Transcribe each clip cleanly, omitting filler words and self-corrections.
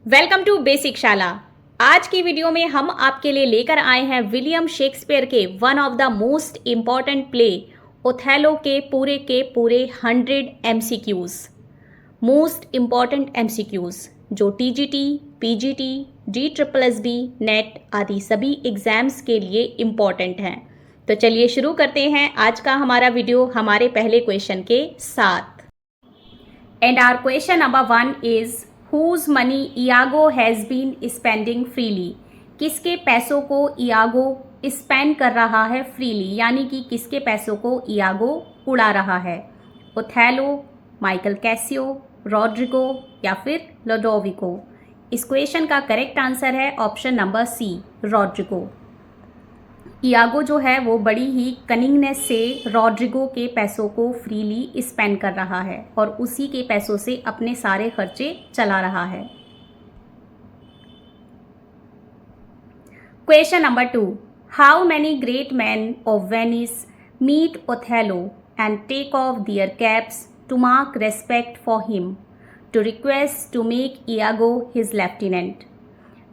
Welcome to basic शाला। आज की वीडियो में हम आपके लिए लेकर आए हैं विलियम शेक्सपियर के one of the most important play Othello के पूरे 100 एमसीक्यूज। मोस्ट इम्पॉर्टेंट एमसीक्यूज जो टीजीटी, पीजीटी, DSSB, नेट आदि सभी एग्जाम्स के लिए इम्पॉर्टेंट हैं। तो चलिए शुरू करते हैं आज का हमारा वीडियो हमारे पहले क्वेश्चन के साथ। And our question number 1 is whose money Iago has been spending freely। किसके पैसों को इयागो स्पेंड कर रहा है फ्रीली, यानी कि किसके पैसों को इयागो उड़ा रहा है। ओथेलो, माइकल कैसियो, रॉड्रिगो या फिर लोडोविको। इस क्वेश्चन का करेक्ट आंसर है option number C, Roderigo. Iago जो है वो बड़ी ही कनिंगनेस से रॉड्रिगो के पैसों को फ्रीली स्पेंड कर रहा है और उसी के पैसों से अपने सारे खर्चे चला रहा है। Question number 2, how many great man of Venice meet Othello and take off their caps to mark respect for him to request to make Iago his lieutenant.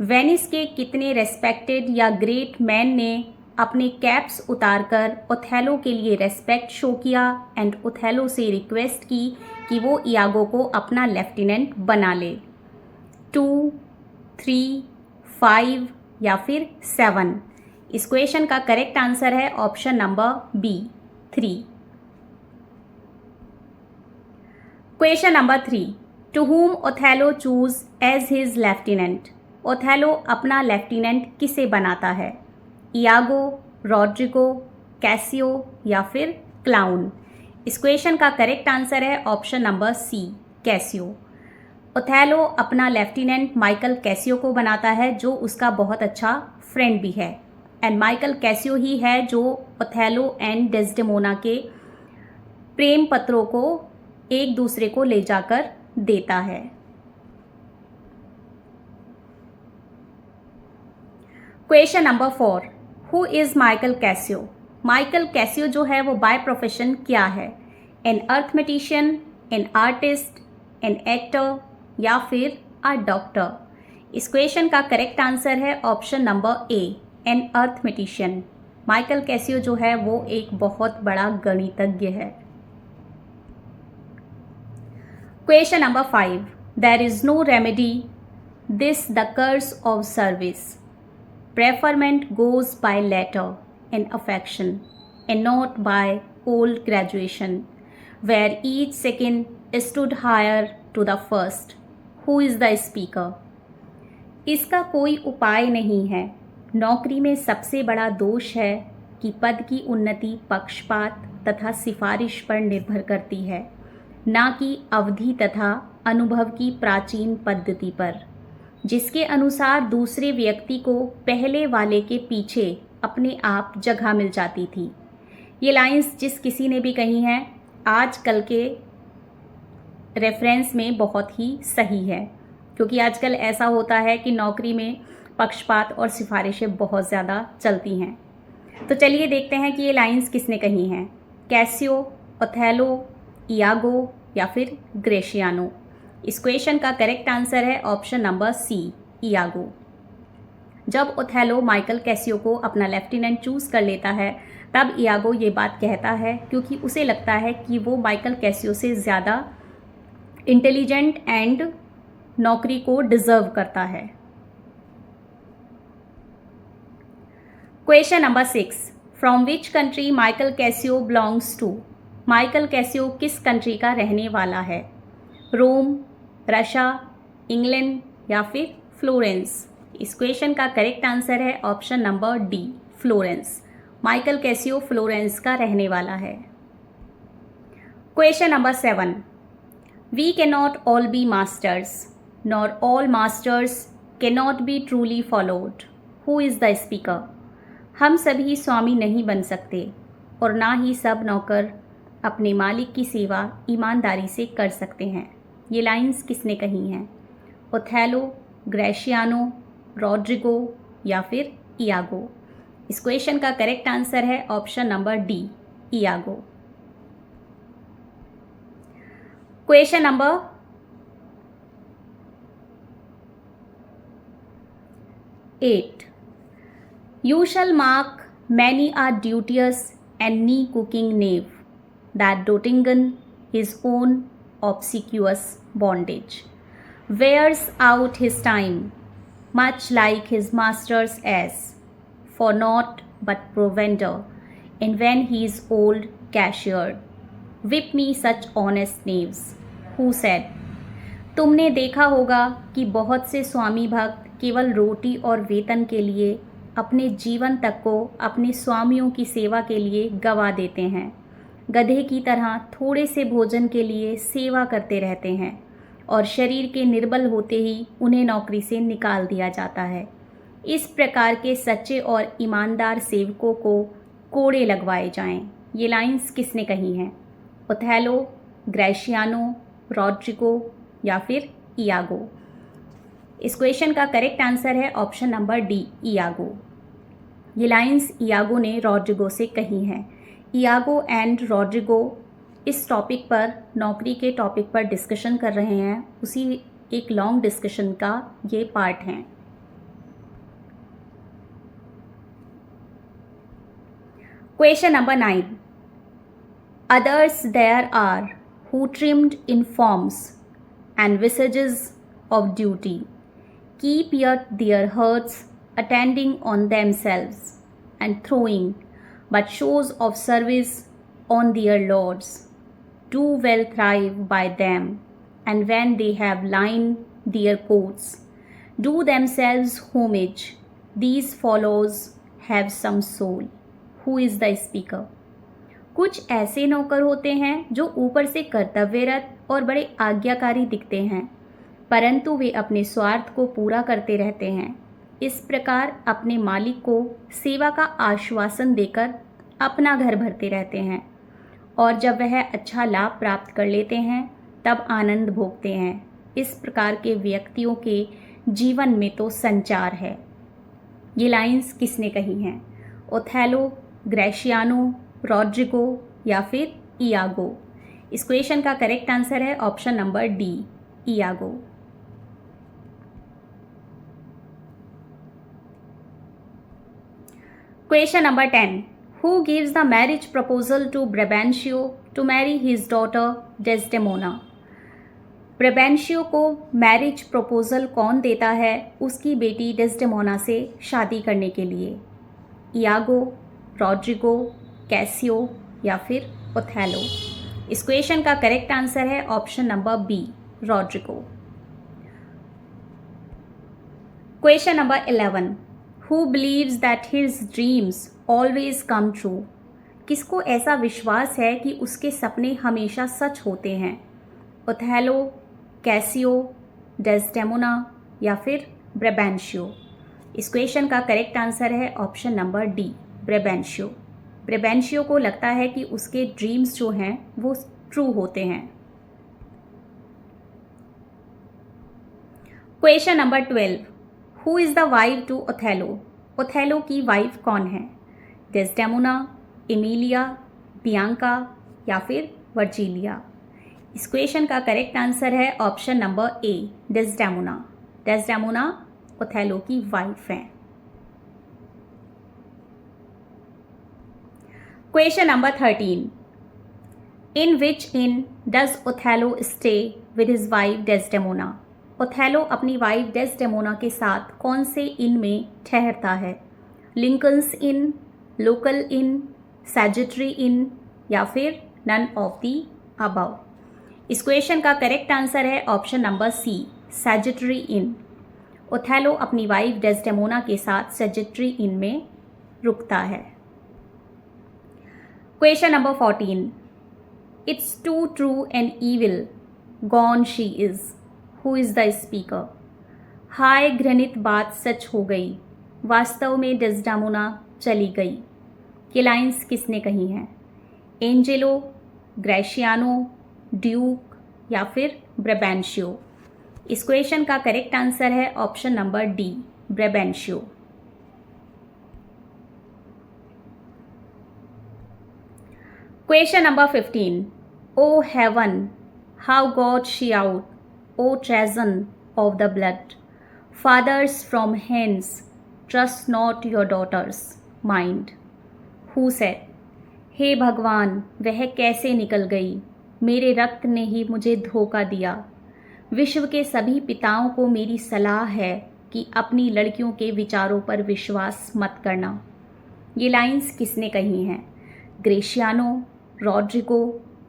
Venice के कितने रेस्पेक्टेड या ग्रेट मैन ने अपने caps उतारकर Othello के लिए respect show किया and Othello से रिक्वेस्ट की कि वो इयागो को अपना लेफ्टिनेंट बना ले। 2, 3, 5 या फिर 7। इस क्वेश्चन का करेक्ट आंसर है option number B, 3। Question number 3, to whom Othello choose as his lieutenant. Othello अपना लेफ्टिनेंट किसे बनाता है? इयागो, रॉड्रिगो, कैसियो या फिर क्लाउन। इस क्वेश्चन का करेक्ट आंसर है option number C, Cassio. Othello अपना लेफ्टिनेंट माइकल कैसियो को बनाता है जो उसका बहुत अच्छा फ्रेंड भी है एंड माइकल कैसियो ही है जो ओथेलो एंड डेस्डेमोना के प्रेम पत्रों को एक दूसरे को ले जाकर देता है। Question number 4, who is Michael Cassio. Michael Cassio जो है वो बाय प्रोफेशन क्या है? An arithmetician, an artist, an actor या फिर अ डॉक्टर। इस क्वेश्चन का करेक्ट आंसर है option number A, an arithmetician. Michael Cassio जो है वो एक बहुत बड़ा गणितज्ञ है। Question number 5, there is no remedy this the curse of service. Preferment goes by letter and affection and not by old graduation, where each second stood higher to the first. Who is the speaker? इसका कोई उपाय नहीं है। नौकरी में सबसे बड़ा दोष है कि पद की उन्नति पक्षपात तथा सिफारिश पर निर्भर करती है, ना कि अवधि तथा अनुभव की प्राचीन पद्धति पर, जिसके अनुसार दूसरे व्यक्ति को पहले वाले के पीछे अपने आप जगह मिल जाती थी। ये लाइंस जिस किसी ने भी कही हैं आजकल के रेफरेंस में बहुत ही सही है, क्योंकि आजकल ऐसा होता है कि नौकरी में पक्षपात और सिफारिशें बहुत ज़्यादा चलती हैं। तो चलिए देखते हैं कि ये लाइंस किसने कही हैं। कैसियो, ओथेलो, इयागो या फिर ग्रेशियानो। इस क्वेश्चन का करेक्ट आंसर है ऑप्शन नंबर सी, इयागो। जब ओथेलो माइकल कैसियो को अपना लेफ्टिनेंट चूज कर लेता है तब इयागो ये बात कहता है क्योंकि उसे लगता है कि वो माइकल कैसियो से ज़्यादा इंटेलिजेंट एंड नौकरी को डिजर्व करता है। Question number 6, from which country Michael Cassio belongs to. Michael Cassio किस कंट्री का रहने वाला है? रोम, रशिया, इंग्लैंड या फिर फ्लोरेंस। इस क्वेश्चन का करेक्ट आंसर है option number D, Florence. Michael Cassio Florence का रहने वाला है। Question number 7, we can not all be masters nor all masters can not be truly followed. Who is the speaker. हम सभी स्वामी नहीं बन सकते और ना ही सब नौकर अपने मालिक की सेवा ईमानदारी से कर सकते हैं। ये लाइंस किसने कही हैं? ओथेलो, ग्रेशियानो, रॉड्रिगो या फिर इयागो। इस क्वेश्चन का करेक्ट आंसर है option number D, Iago. Question number 8. You shall mark many a duteous and knee cooking knave, that doting his own obsequious bondage, wears out his time, much like his master's ass, for naught but provender, and when he is old cashiered. Whip me such honest knaves. Who said? तुमने देखा होगा कि बहुत से स्वामी भक्त केवल रोटी और वेतन के लिए अपने जीवन तक को अपने स्वामियों की सेवा के लिए गवा देते हैं। गधे की तरह थोड़े से भोजन के लिए सेवा करते रहते हैं और शरीर के निर्बल होते ही उन्हें नौकरी से निकाल दिया जाता है। इस प्रकार के सच्चे और ईमानदार सेवकों को कोड़े लगवाए जाएं। ये लाइंस किसने कही हैं? ओथेलो, ग्रेशियानो, रॉड्रिगो या फिर इयागो? इस क्वेश्चन का करेक्ट आंसर है ऑप्शन नंबर डी, इयागो। ये लाइंस इयागो ने रॉड्रिगो से कही हैं। इयागो एंड रॉड्रिगो इस टॉपिक पर, नौकरी के टॉपिक पर डिस्कशन कर रहे हैं, उसी एक लॉन्ग डिस्कशन का ये पार्ट है। Question number 9. Others there are who trimmed in forms and visages of duty, keep yet their hearts attending on themselves, and throwing but shows of service on their lords, do well thrive by them, and when they have lined their coats, do themselves homage. These follows have some soul. Who is the speaker? कुछ ऐसे नौकर होते हैं जो ऊपर से कर्तव्यरत और बड़े आज्ञाकारी दिखते हैं, परंतु वे अपने स्वार्थ को पूरा करते रहते हैं। इस प्रकार अपने मालिक को सेवा का आश्वासन देकर अपना घर भरते रहते हैं और जब वह अच्छा लाभ प्राप्त कर लेते हैं तब आनंद भोगते हैं। इस प्रकार के व्यक्तियों के जीवन में तो संचार है। ये लाइंस किसने कही हैं? ओथेलो, ग्रेशियानो, रॉड्रिगो या फिर इयागो? इस क्वेश्चन का करेक्ट आंसर है option number D, Iago. Question number 10. Who gives the marriage proposal to Brabantio to marry his daughter Desdemona? ब्रेबेंशियो को मैरिज प्रपोजल कौन देता है उसकी बेटी डेस्डेमोना से शादी करने के लिए? इयागो, रॉड्रिगो, कैसियो या फिर ओथेलो? इस क्वेश्चन का करेक्ट आंसर है option number B, Roderigo. Question number 11. Who believes that his dreams always come true? किसको ऐसा विश्वास है कि उसके सपने हमेशा सच होते हैं? ओथेलो, कैसियो, डेस्डेमोना या फिर ब्रेबेंशियो? इस क्वेश्चन का करेक्ट आंसर है ऑप्शन नंबर डी, ब्रेबेंशियो। ब्रेबेंशियो को लगता है कि उसके ड्रीम्स जो हैं वो ट्रू होते हैं। Question number 12. Who is the wife to Othello? Othello की वाइफ कौन है? डेस्डेमोना, एमिलिया, बियांका या फिर वर्जिलिया? इस क्वेश्चन का करेक्ट आंसर है ऑप्शन नंबर ए, डेस्डेमोना। डेस्डेमोना ओथेलो की वाइफ हैं। Question number 13. In which inn does Othello stay with his wife Desdemona? Othello अपनी वाइफ डेस्डेमोना के साथ कौन से इन में ठहरता है? लिंकन्स इन, लोकल इन, सैजिटरी इन या फिर नन ऑफ दी अबव? इस क्वेश्चन का करेक्ट आंसर है ऑप्शन नंबर सी, सैजिटरी इन। ओथेलो अपनी वाइफ डेस्डेमोना के साथ सैजिटरी इन में रुकता है। Question number 14. It's too true and evil, gone she is. Who is the speaker? हाय घृणित बात सच हो गई, वास्तव में डेस्डेमोना चली गई। ये लाइंस किसने कही हैं? एंजेलो, ग्रेशियानो, ड्यूक या फिर ब्रेबेंशियो? इस क्वेश्चन का करेक्ट आंसर है option number D, Brabantio. Question number 15. O heaven, how got she out, O treason of the blood? Fathers from hence trust not your daughters mind. Who said, हे भगवान वह कैसे निकल गई, मेरे रक्त ने ही मुझे धोखा दिया। विश्व के सभी पिताओं को मेरी सलाह है कि अपनी लड़कियों के विचारों पर विश्वास मत करना। ये लाइंस किसने कही हैं? ग्रेशियानो, रॉड्रिगो,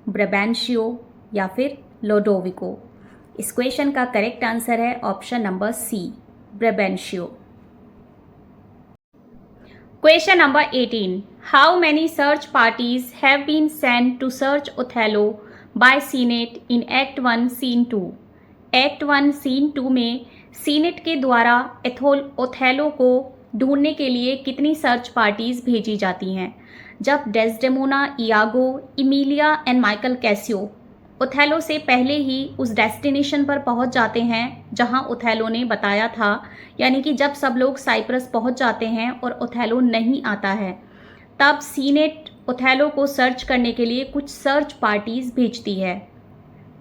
ब्रबैंशियो या फिर लोडोविको? इस क्वेश्चन का करेक्ट आंसर है option number C, Brabantio. Question number 18. How many search parties have been sent to search Othello by Senate in Act 1 Scene 2? Act 1 Scene 2 में सीनेट के द्वारा ओथेलो को ढूंढने के लिए कितनी सर्च पार्टीज भेजी जाती हैं? जब Desdemona, Iago, Emilia and Michael Cassio Othello से पहले ही उस डेस्टिनेशन पर पहुंच जाते हैं जहां ओथेलो ने बताया था, यानी कि जब सब लोग साइप्रस पहुंच जाते हैं और ओथेलो नहीं आता है, तब सीनेट ओथेलो को सर्च करने के लिए कुछ सर्च पार्टीज भेजती है।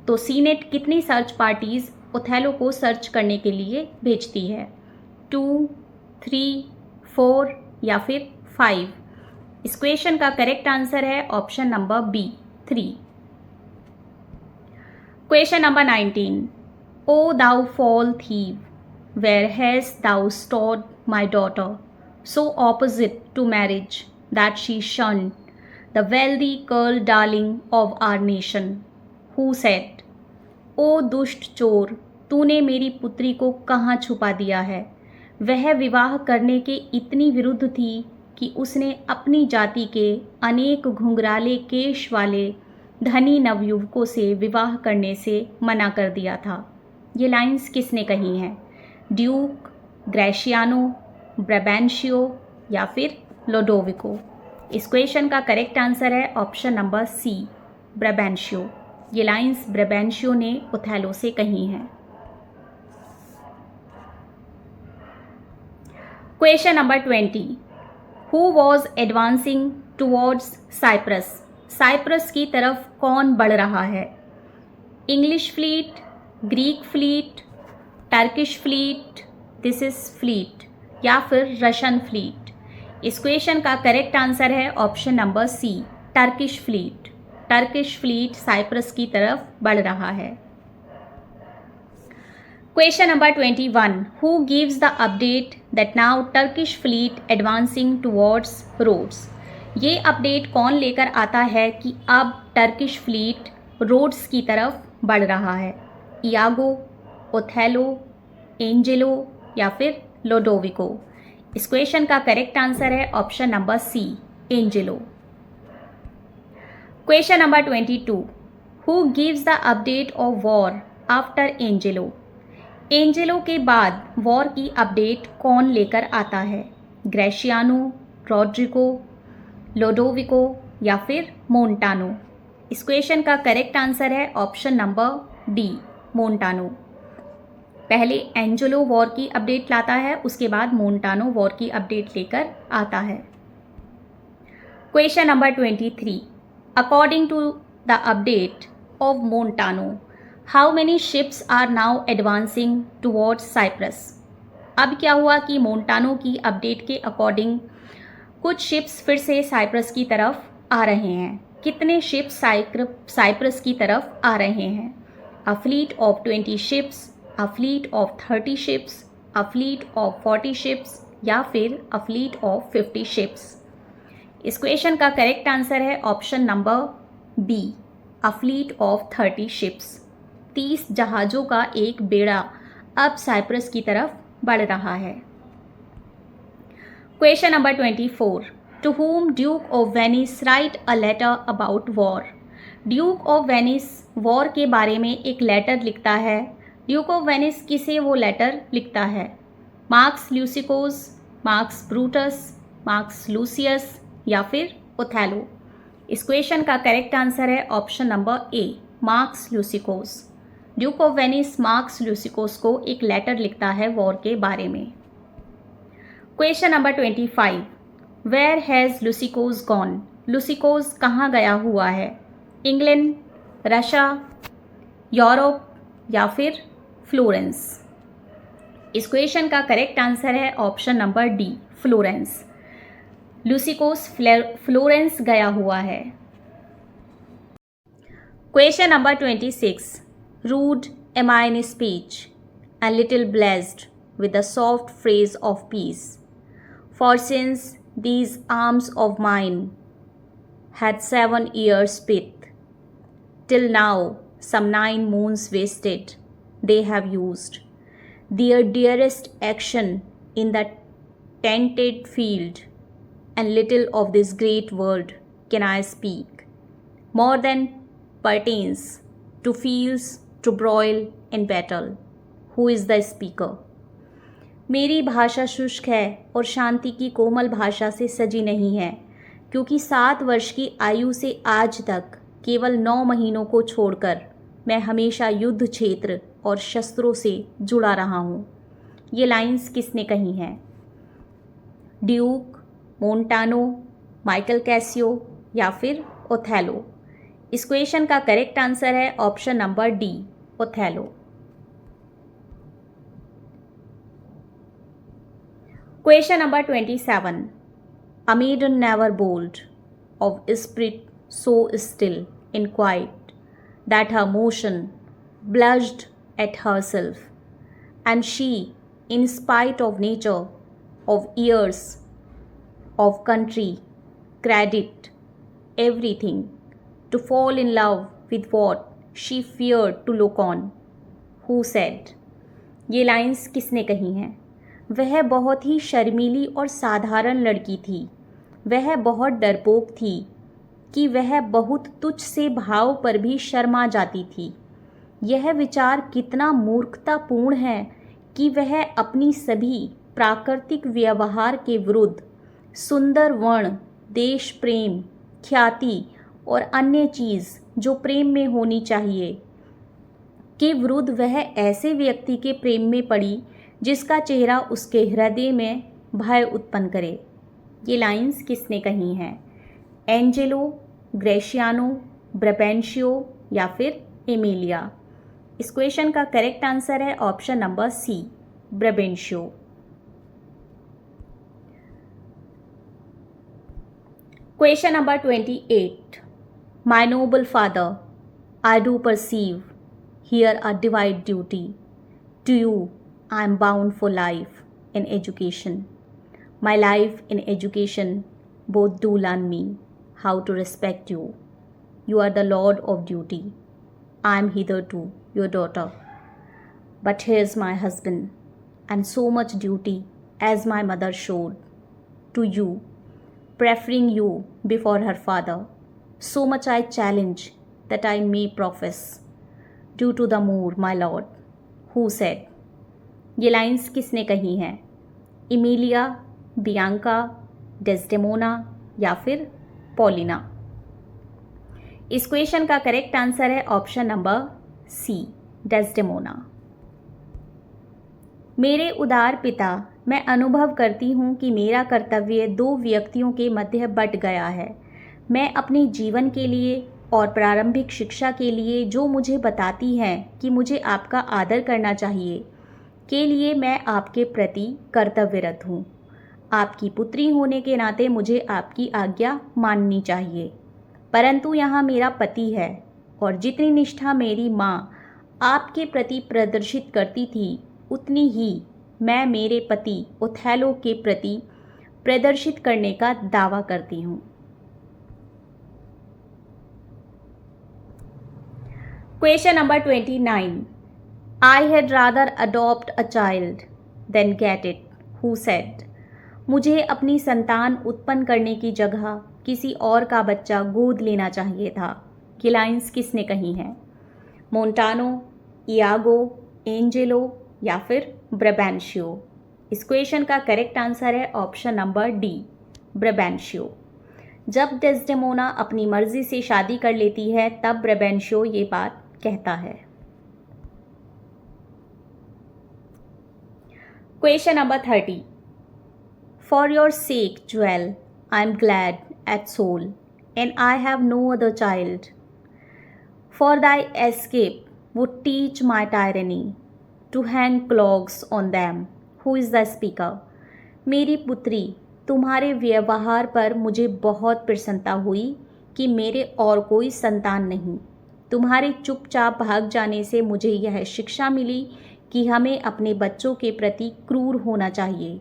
तो सीनेट कितनी सर्च पार्टीज ओथेलो को सर्च करने के लिए भेजती है? 2, 3, 4 या फिर 5? इस क्वेश्चन का करेक्ट आंसर है option number B, 3। Question number 19. O thou foul thief, where hast thou stored my daughter, so opposite to marriage that she shunned the wealthy curl darling of our nation? Who said, O दुष्ट चोर, तूने मेरी पुत्री को कहाँ छुपा दिया है? वह विवाह करने के इतनी विरुद्ध थी कि उसने अपनी जाति के अनेक घुंघराले केश वाले धनी नवयुवकों से विवाह करने से मना कर दिया था। ये लाइंस किसने कही हैं? ड्यूक, ग्रेशियानो, ब्रबैंशियो या फिर लोडोविको? इस क्वेश्चन का करेक्ट आंसर है ऑप्शन नंबर सी, ब्रबैंशियो। ये लाइंस ब्रबैंशियो ने ओथेलो से कही हैं। Question number 20. Who was advancing towards Cyprus? Cyprus की तरफ कौन बढ़ रहा है? English fleet, Greek fleet, Turkish fleet, this is fleet या फिर रशियन फ्लीट? इस क्वेश्चन का करेक्ट आंसर है option number C, Turkish fleet. Turkish fleet Cyprus की तरफ बढ़ रहा है। Question number 21. Who gives the update that now Turkish fleet advancing towards Rhodes? ये अपडेट कौन लेकर आता है कि अब टर्किश फ्लीट रोड्स की तरफ बढ़ रहा है? इयागो, ओथेलो, एंजेलो या फिर लोडोविको? इस क्वेश्चन का करेक्ट आंसर है option number C, Angelo. Question number 22. Who gives the update of war after Angelo? Angelo के बाद वॉर की अपडेट कौन लेकर आता है? ग्रेशियानो, रॉड्रिगो, लोडोविको या फिर मोन्टानो? इस क्वेश्चन का करेक्ट आंसर है ऑप्शन नंबर डी, मोन्टानो। पहले एंजेलो वॉर की अपडेट लाता है, उसके बाद मोन्टानो वॉर की अपडेट लेकर आता है। Question number 23. According to the update of Montano, how many ships are now advancing towards Cyprus? अब क्या हुआ कि मोन्टानो की अपडेट के अकॉर्डिंग कुछ शिप्स फिर से साइप्रस की तरफ आ रहे हैं। कितने शिप्स साइप्रस की तरफ आ रहे हैं? A fleet of 20 ships, a fleet of 30 ships, a fleet of 40 ships या फिर अ फ्लीट ऑफ 50 शिप्स? इस क्वेश्चन का करेक्ट आंसर है option number B, a fleet of 30 ships. 30 जहाज़ों का एक बेड़ा अब साइप्रस की तरफ बढ़ रहा है। Question number 24. To whom Duke of Venice write a letter about war? Duke of Venice war के बारे में एक लेटर लिखता है। ड्यूक ऑफ वेनिस किसे वो लेटर लिखता है? Marcus Luccicos, Marcus Brutus, Marcus Lucius या फिर ओथेलो? इस क्वेश्चन का करेक्ट आंसर है option number A, Marcus Luccicos. Duke of Venice Marcus Luccicos को एक लेटर लिखता है वॉर के बारे में। Question number 25. Where has Luccicos gone? Luccicos कहाँ गया हुआ है? इंग्लैंड, रशिया, यूरोप या फिर फ्लोरेंस? इस क्वेश्चन का करेक्ट आंसर है option number D, Florence. Luccicos Florence गया हुआ है। Question number 26, rude am I in speech and little blessed with the soft phrase of peace. For since these arms of mine had 7 years pith, till now some 9 moons wasted they have used. Their dearest action in the tented field, and little of this great world can I speak, more than pertains to fields to broil in battle. Who is the speaker? मेरी भाषा शुष्क है और शांति की कोमल भाषा से सजी नहीं है, क्योंकि 7 वर्ष की आयु से आज तक केवल 9 महीनों को छोड़कर मैं हमेशा युद्ध क्षेत्र और शस्त्रों से जुड़ा रहा हूँ। ये लाइंस किसने कही हैं? ड्यूक, मोंटानो, माइकल कैसियो या फिर ओथेलो? इस क्वेश्चन का करेक्ट आंसर है option number D, Othello. Question number 27, A maiden never bold, of spirit so still and quiet, that her motion blushed at herself, and she, in spite of nature, of years, of country, credit, everything, to fall in love with what she feared to look on. Who said? ये lines किसने कही हैं? वह बहुत ही शर्मीली और साधारण लड़की थी। वह बहुत डरपोक थी कि वह बहुत तुच्छ से भाव पर भी शर्मा जाती थी। यह विचार कितना मूर्खतापूर्ण है कि वह अपनी सभी प्राकृतिक व्यवहार के विरुद्ध सुंदर वर्ण, देश प्रेम, ख्याति और अन्य चीज़ जो प्रेम में होनी चाहिए के विरुद्ध वह ऐसे व्यक्ति के प्रेम में पड़ी जिसका चेहरा उसके हृदय में भय उत्पन्न करे। ये लाइंस किसने कही हैं? एंजेलो, ग्रेशियानो, ब्रबेंशियो या फिर एमिलिया? इस क्वेश्चन का करेक्ट आंसर है option number C, Brabantio. Question number 28, my noble father, I do perceive here a divide duty to you I am bound for life in education. My life in education both do learn me how to respect you. You are the lord of duty. I am hitherto your daughter. But here's my husband, and so much duty as my mother showed to you, preferring you before her father. So much I challenge that I may profess. Due to the more, my lord. Who said? ये lines किसने कही हैं? Imiliya, Bianca, Desdemona या फिर Paulina? इस question का correct answer है option number सी, Desdemona. मेरे उदार पिता, मैं अनुभव करती हूँ कि मेरा कर्तव्य 2 व्यक्तियों के मध्य बट गया है। मैं अपने जीवन के लिए और प्रारंभिक शिक्षा के लिए जो मुझे बताती हैं कि मुझे आपका आदर करना चाहिए के लिए मैं आपके प्रति कर्तव्यरत हूँ। आपकी पुत्री होने के नाते मुझे आपकी आज्ञा माननी चाहिए, परंतु यहाँ मेरा पति है और जितनी निष्ठा मेरी माँ आपके प्रति प्रदर्शित करती थी उतनी ही मैं मेरे पति ओथेलो के प्रति प्रदर्शित करने का दावा करती हूँ। Question number 29, I had rather adopt a child than get it. Who said? मुझे अपनी संतान उत्पन्न करने की जगह किसी और का बच्चा गोद लेना चाहिए था। ये लाइंस किसने कही हैं? मोंटानो, इयागो, एंजेलो या फिर ब्रबेंशियो? इस क्वेश्चन का करेक्ट आंसर है ऑप्शन नंबर डी, ब्रबेंशियो। जब डेस्डेमोना अपनी मर्जी से शादी कर लेती है तब ब्रबेंशियो ये बात कहता है। Question number 30. For your sake, Joel, I am glad at soul, and I have no other child. For thy escape would teach my tyranny, to hang clogs on them. Who is the speaker? मेरी पुत्री, तुम्हारे व्यवहार पर मुझे बहुत प्रसन्नता हुई कि मेरे और कोई संतान नहीं। तुम्हारे चुपचाप भाग जाने से मुझे यह शिक्षा मिली कि हमें अपने बच्चों के प्रति क्रूर होना चाहिए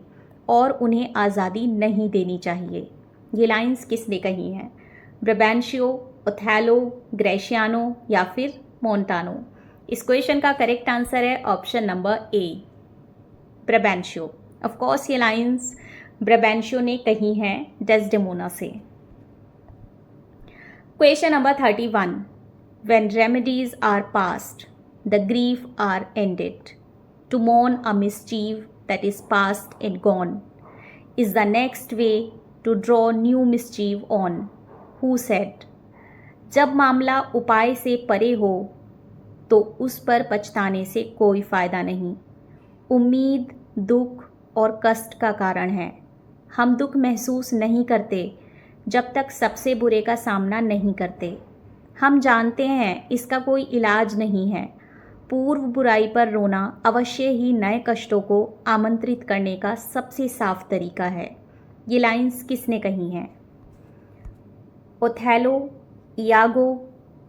और उन्हें आज़ादी नहीं देनी चाहिए। ये लाइंस किसने कही हैं? ब्राबेंशियो, ओथेलो, ग्रेशियानो या फिर मोंटानो? इस क्वेश्चन का करेक्ट आंसर है option number A, Brabantio. Of course ये लाइंस ब्राबेंशियो ने कही हैं डेस्डेमोना से। Question number 31, when remedies are past the grief are ended, to mourn a mischief that is past and gone is the next way to draw new mischief on. Who said? जब मामला उपाय से परे हो तो उस पर पछताने से कोई फ़ायदा नहीं। उम्मीद दुख और कष्ट का कारण है। हम दुख महसूस नहीं करते जब तक सबसे बुरे का सामना नहीं करते। हम जानते हैं इसका कोई इलाज नहीं है। पूर्व बुराई पर रोना अवश्य ही नए कष्टों को आमंत्रित करने का सबसे साफ तरीका है। ये लाइंस किसने कही हैं? ओथेलो, इयागो,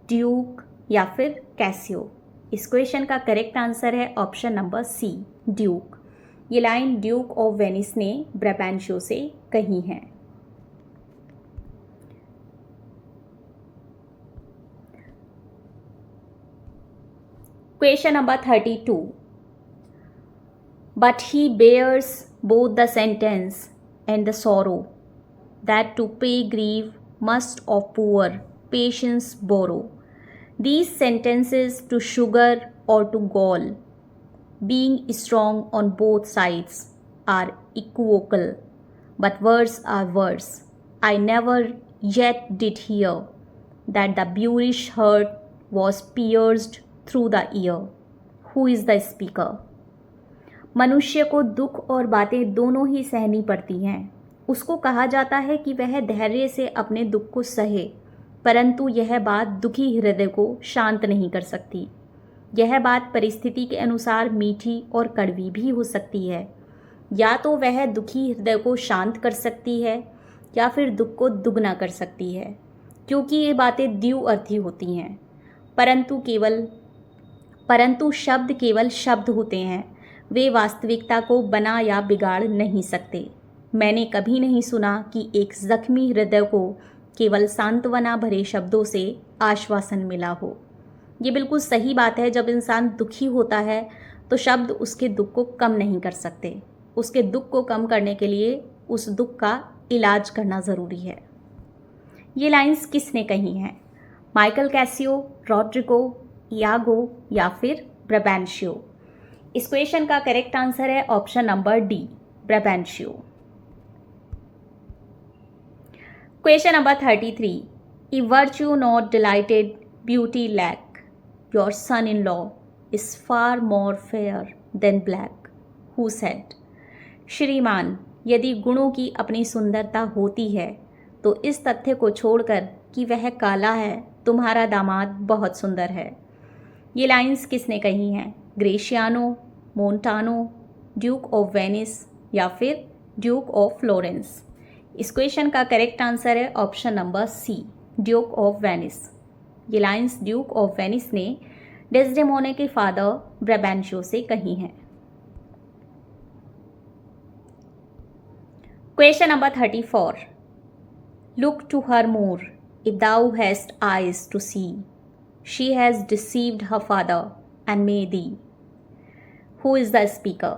ड्यूक या फिर कैसियो? इस क्वेश्चन का करेक्ट आंसर है ऑप्शन नंबर सी, ड्यूक। ये लाइन ड्यूक ऑफ वेनिस ने ब्राबेंशियो से कही हैं। Question number 32, but he bears both the sentence and the sorrow that to pay grief must of poor patience borrow. These sentences to sugar or to gall, being strong on both sides, are equivocal, but words are words. I never yet did hear that the boorish heart was pierced through the ear. Who is the speaker? मनुष्य को दुख और बातें दोनों ही सहनी पड़ती हैं। उसको कहा जाता है कि वह धैर्य से अपने दुख को सहे, परंतु यह बात दुखी हृदय को शांत नहीं कर सकती। यह बात परिस्थिति के अनुसार मीठी और कड़वी भी हो सकती है। या तो वह दुखी हृदय को शांत कर सकती है या फिर दुख को दुगना कर सकती है, क्योंकि ये बातें द्विअर्थी होती हैं। परंतु शब्द केवल शब्द होते हैं, वे वास्तविकता को बना या बिगाड़ नहीं सकते। मैंने कभी नहीं सुना कि एक जख्मी हृदय को केवल सांत्वना भरे शब्दों से आश्वासन मिला हो। ये बिल्कुल सही बात है। जब इंसान दुखी होता है तो शब्द उसके दुख को कम नहीं कर सकते। उसके दुख को कम करने के लिए उस दुख का इलाज करना ज़रूरी है। ये लाइंस किसने कही हैं? माइकल कैसियो, रॉड्रिगो, इयागो या फिर ब्राबेंशियो? इस क्वेश्चन का करेक्ट आंसर है option number D, Brabantio. Question number 33, if virtue not delighted beauty lack, your son in law is far more fair than black. Who said? श्रीमान, यदि गुणों की अपनी सुंदरता होती है तो इस तथ्य को छोड़कर कि वह काला है, तुम्हारा दामाद बहुत सुंदर है। ये लाइंस किसने कही हैं? Gratiano, Montano, Duke of Venice या फिर ड्यूक ऑफ फ्लोरेंस? इस क्वेश्चन का करेक्ट आंसर है option number C, Duke of Venice. ये लाइंस ड्यूक ऑफ वेनिस ने डेस्डेमोना के फादर ब्राबेंशियो से कही हैं। Question number 34, look to her Moor if thou hast eyes to see, she has deceived her father and may thee. Who is the speaker?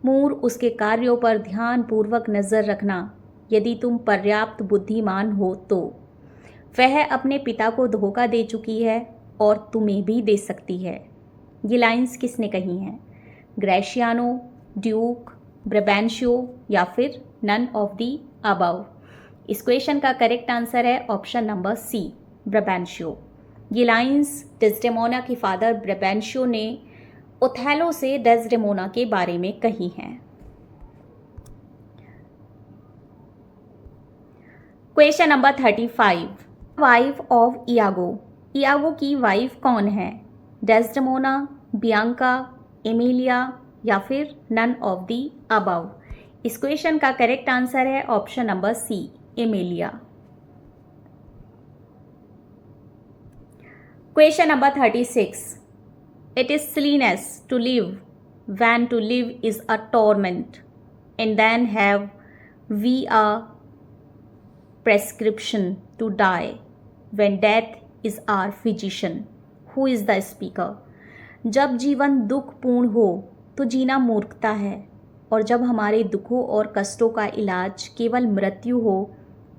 Moor, उसके कार्यों पर ध्यानपूर्वक नज़र रखना। यदि तुम पर्याप्त बुद्धिमान हो तो वह अपने पिता को धोखा दे चुकी है और तुम्हें भी दे सकती है। ये लाइंस किसने कही हैं? ग्रेशियानो, ड्यूक, ब्राबेंशियो या फिर नन ऑफ दी अबव? इस क्वेश्चन का करेक्ट आंसर है ऑप्शन नंबर सी, ब्राबेंशियो। ये लाइंस डेस्डेमोना के फादर ब्राबेंशियो ने ओथेलो से डेस्डेमोना के बारे में कही हैं। Question number 35, wife of Iago. Iago की वाइफ कौन है? डेस्डेमोना, बियांका, एमेलिया या फिर नन ऑफ दी अबव। इस क्वेश्चन का करेक्ट आंसर है option number C, Emilia. Question number 36, it is silliness to live when to live is a torment, and then have we a prescription to die when death is our physician. Who is the speaker? जब जीवन दुखपूर्ण हो तो जीना मूर्खता है, और जब हमारे दुखों और कष्टों का इलाज केवल मृत्यु हो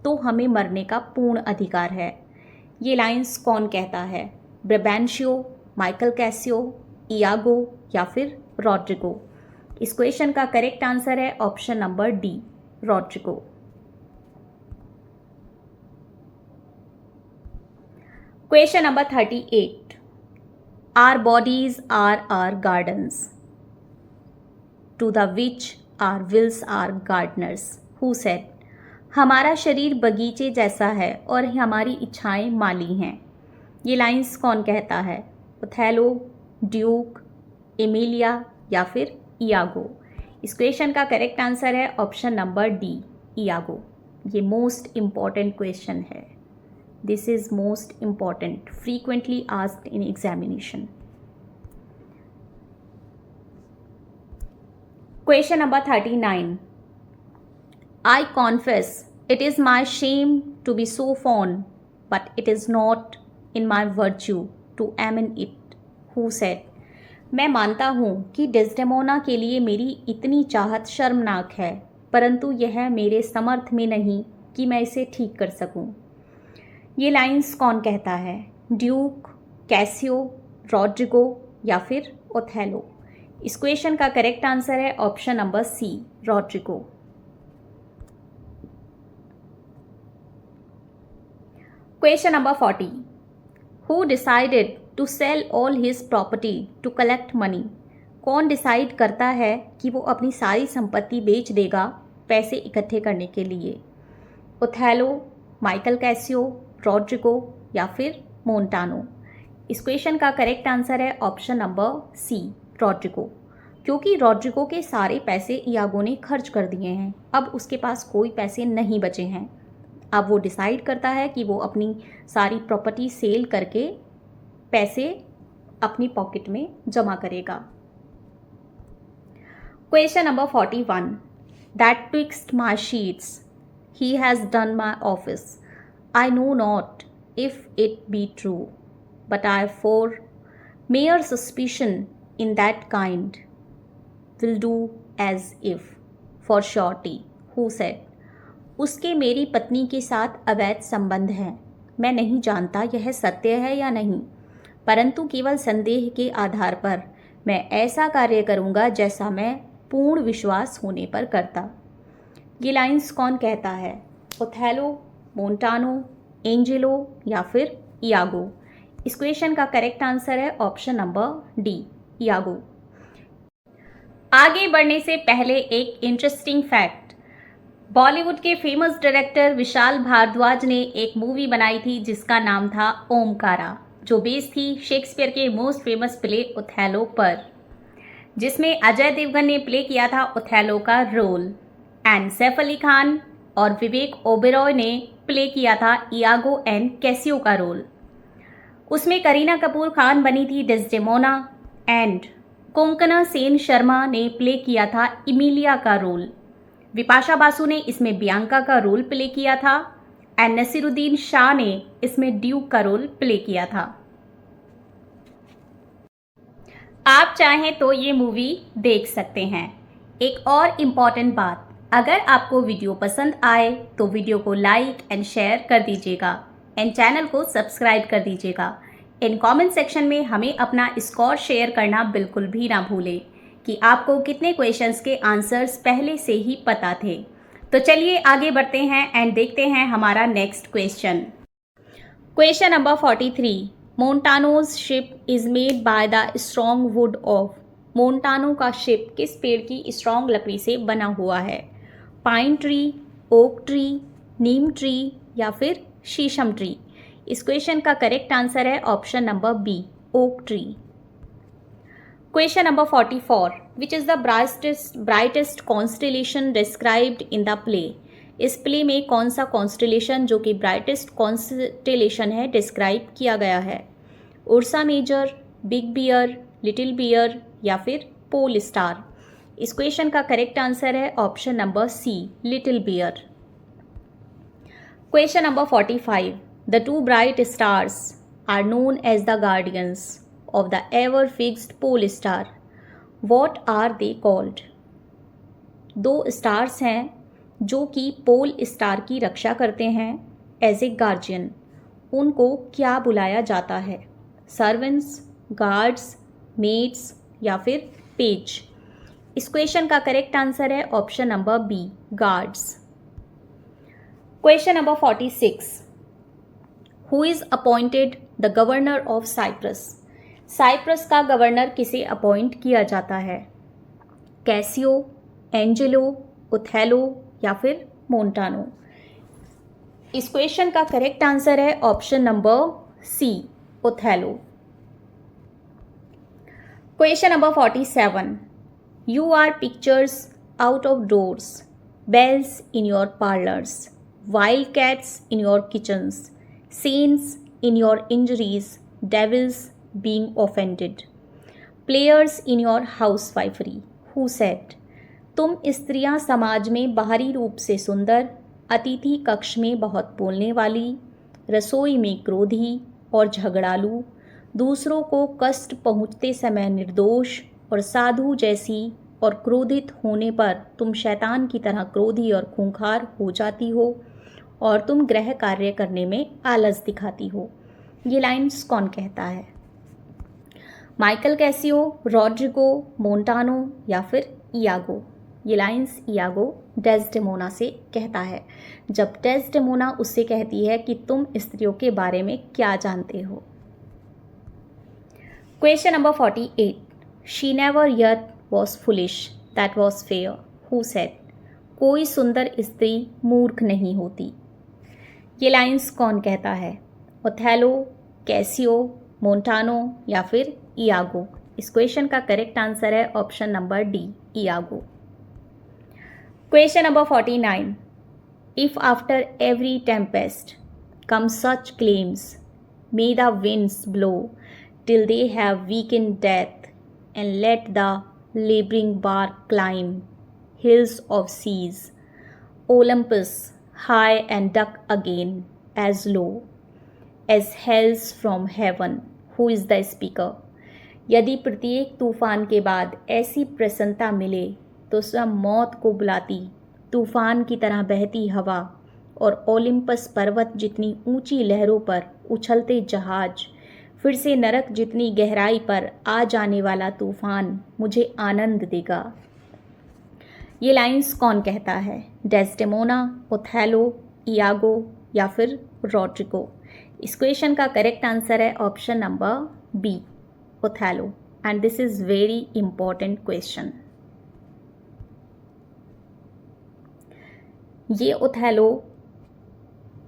तो हमें मरने का पूर्ण अधिकार है। ये लाइंस कौन कहता है? ब्रबैंशियो, माइकल कैसियो, इयागो या फिर रॉड्रिगो। इस क्वेश्चन का करेक्ट आंसर है option number D, Roderigo. Question number 38, our bodies are our gardens to the which our wills are gardeners. Who said? हमारा शरीर बगीचे जैसा है और हमारी इच्छाएं माली हैं। ये लाइंस कौन कहता है? ओथेलो, ड्यूक, एमेलिया या फिर इयागो। इस क्वेश्चन का करेक्ट आंसर है ऑप्शन नंबर डी, इयागो। ये मोस्ट इम्पॉर्टेंट क्वेश्चन है। This is most important, frequently asked in examination. Question number 39, I confess it is my shame to be so fond but it is not in my virtue to amend it who. हु सेड? मैं मानता हूँ कि Desdemona के लिए मेरी इतनी चाहत शर्मनाक है, परंतु यह मेरे समर्थ में नहीं कि मैं इसे ठीक कर सकूँ। ये लाइंस कौन कहता है? ड्यूक, कैसियो, रॉड्रिगो या फिर ओथेलो। इस क्वेश्चन का करेक्ट आंसर है option number C, Roderigo. Question number 40, who decided to sell all his property to collect money. कौन डिसाइड करता है कि वो अपनी सारी संपत्ति बेच देगा पैसे इकट्ठे करने के लिए? ओथेलो, माइकल कैसियो, रॉड्रिगो या फिर मोन्टानो। इस क्वेश्चन का करेक्ट आंसर है ऑप्शन नंबर सी, रॉड्रिगो, क्योंकि रॉड्रिगो के सारे पैसे इयागो ने खर्च कर दिए हैं। अब उसके पास कोई पैसे नहीं बचे हैं। अब वो डिसाइड करता है कि वो अपनी सारी प्रॉपर्टी सेल करके पैसे अपनी पॉकेट में जमा करेगा। Question number 41, that twixt my sheets he has done my office, I know not if it be true but I for mere suspicion in that kind will do as if for surety. Who said? उसके मेरी पत्नी के साथ अवैध संबंध है। मैं नहीं जानता यह सत्य है या नहीं, परंतु केवल संदेह के आधार पर मैं ऐसा कार्य करूंगा जैसा मैं पूर्ण विश्वास होने पर करता। ये लाइंस कौन कहता है? ओथेलो, मोन्टानो, एंजेलो या फिर इयागो। इस क्वेश्चन का करेक्ट आंसर है ऑप्शन नंबर डी, इयागो। आगे बढ़ने से पहले एक इंटरेस्टिंग फैक्ट, बॉलीवुड के फेमस डायरेक्टर विशाल भारद्वाज ने एक मूवी बनाई थी जिसका नाम था ओमकारा, जो बेस्ड थी शेक्सपियर के मोस्ट फेमस प्ले ओथेलो पर, जिसमें अजय देवगन ने प्ले किया था ओथेलो का रोल एंड सैफ अली खान और विवेक ओबेरॉय ने प्ले किया था इयागो एंड कैसियो का रोल। उसमें करीना कपूर खान बनी थी डेस्डेमोना एंड कोंकणा सेन शर्मा ने प्ले किया था इमिलिया का रोल। विपाशा बासु ने इसमें बियांका का रोल प्ले किया था एंड नसीरुद्दीन शाह ने इसमें ड्यूक का रोल प्ले किया था। आप चाहें तो ये मूवी देख सकते हैं। एक और इम्पॉर्टेंट बात, अगर आपको वीडियो पसंद आए तो वीडियो को लाइक एंड शेयर कर दीजिएगा एंड चैनल को सब्सक्राइब कर दीजिएगा। इन कमेंट सेक्शन में हमें अपना स्कोर शेयर करना बिल्कुल भी ना भूलें कि आपको कितने क्वेश्चंस के आंसर्स पहले से ही पता थे। तो चलिए आगे बढ़ते हैं एंड देखते हैं हमारा next question. Question number 43, Montano's ship is made by the strong wood of. Montano का शिप किस पेड़ की स्ट्रॉन्ग लकड़ी से बना हुआ है? Pine tree, oak tree, neem tree या फिर शीशम ट्री। इस क्वेश्चन का करेक्ट आंसर है option number B, oak tree. Question number 44. Which is the brightest constellation described in the play? इस प्ले में कौन सा कॉन्स्टेलेशन जो कि ब्राइटेस्ट कॉन्स्टेलेशन है डिस्क्राइब किया गया है? Ursa Major, big bear, little bear या फिर पोल स्टार? इस क्वेश्चन का करेक्ट आंसर है option number C, little bear. Question number 45. The two bright stars are known as the guardians of the ever fixed pole star. What are they called? दो stars हैं जो कि pole star की रक्षा करते हैं as a guardian. उनको क्या बुलाया जाता है? सर्वेंट्स, गार्ड्स, मेट्स या फिर पेज? इस क्वेश्चन का करेक्ट आंसर है option number B, guards. Question number 46. Who is appointed the governor of Cyprus? Cyprus का गवर्नर किसे अपॉइंट किया जाता है? कैसियो, एंजेलो, ओथेलो या फिर मोंटानो? इस क्वेश्चन का करेक्ट आंसर है option number C, Othello. Question number 47. You are pictures out of doors, bells in your parlors, wildcats in your kitchens, saints in your injuries, devils being offended, players in your housewifery. Who said? तुम स्त्रियां समाज में बाहरी रूप से सुंदर, अतिथि कक्ष में बहुत बोलने वाली, रसोई में क्रोधी और झगड़ालू, दूसरों को कष्ट पहुंचते समय निर्दोष और साधु जैसी और क्रोधित होने पर तुम शैतान की तरह क्रोधी और खूंखार हो जाती हो और तुम गृह कार्य करने में आलस दिखाती हो। ये लाइन्स कौन कहता है? माइकल कैसियो, रॉड्रिगो, मोंटानो या फिर इयागो? ये लाइन्स इयागो डेस्डेमोना से कहता है, जब डेस्डेमोना उससे कहती है कि तुम स्त्रियों के बारे में क्या जानते हो। Question number 48. She never yet was foolish, that was fair. Who said? कोई सुंदर स्त्री मूर्ख नहीं होती। ये लाइन्स कौन कहता है? ओथेलो, कैसियो, मोंटानो या फिर इयागो? इस क्वेश्चन का करेक्ट आंसर है option number D, Iago. Question number 49. If after every tempest come such claims, may the winds blow till they have weakened death, and let the laboring bark climb hills of seas, Olympus high and duck again as low as hells from heaven. Who is the speaker? यदि प्रत्येक तूफान के बाद ऐसी प्रसन्नता मिले तो सब मौत को बुलाती तूफान की तरह बहती हवा और ओलिम्पस पर्वत जितनी ऊंची लहरों पर उछलते जहाज, फिर से नरक जितनी गहराई पर आ जाने वाला तूफान मुझे आनंद देगा। ये लाइन्स कौन कहता है? डेस्डेमोना, ओथेलो, इयागो या फिर रॉड्रिगो? इस क्वेश्चन का करेक्ट आंसर है option number B, Othello, and this is very important question. ये ओथेलो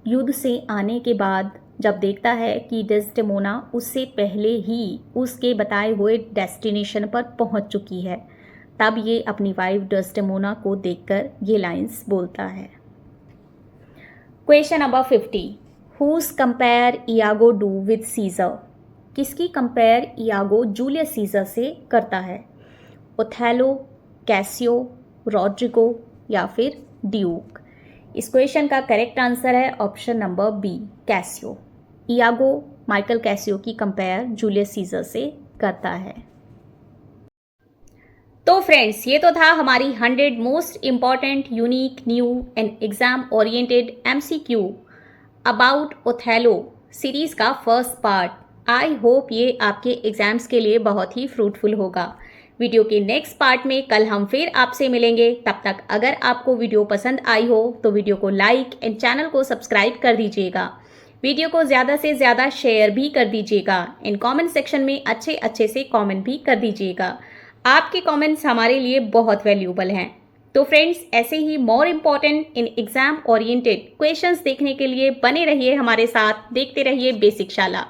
युद्ध से आने के बाद जब देखता है कि डेस्डेमोना उससे पहले ही उसके बताए हुए डेस्टिनेशन पर पहुंच चुकी है, तब ये अपनी वाइफ डेस्डेमोना को देखकर ये लाइंस बोलता है। Question number 50. Whose compare Iago do with Caesar? किसकी कंपेयर इयागो जूलियस सीजर से करता है? ओथेलो, कैसियो, रॉड्रिगो या फिर ड्यूक? इस क्वेश्चन का करेक्ट आंसर है option number B, Cassio. Iago Michael Cassio की कंपेयर जूलियस सीजर से करता है। तो फ्रेंड्स, ये तो था हमारी 100 most important, unique, new and exam oriented MCQ about Othello series का फर्स्ट पार्ट। आई होप ये आपके एग्जाम्स के लिए बहुत ही फ्रूटफुल होगा। वीडियो के नेक्स्ट पार्ट में कल हम फिर आपसे मिलेंगे। तब तक अगर आपको वीडियो पसंद आई हो तो वीडियो को लाइक एंड चैनल को सब्सक्राइब कर दीजिएगा। वीडियो को ज़्यादा से ज़्यादा शेयर भी कर दीजिएगा। इन कमेंट सेक्शन में अच्छे से कमेंट भी कर दीजिएगा। आपके कमेंट्स हमारे लिए बहुत वैल्यूबल हैं। तो फ्रेंड्स, ऐसे ही more important in exam oriented questions देखने के लिए बने रहिए हमारे साथ, देखते रहिए बेसिक शाला।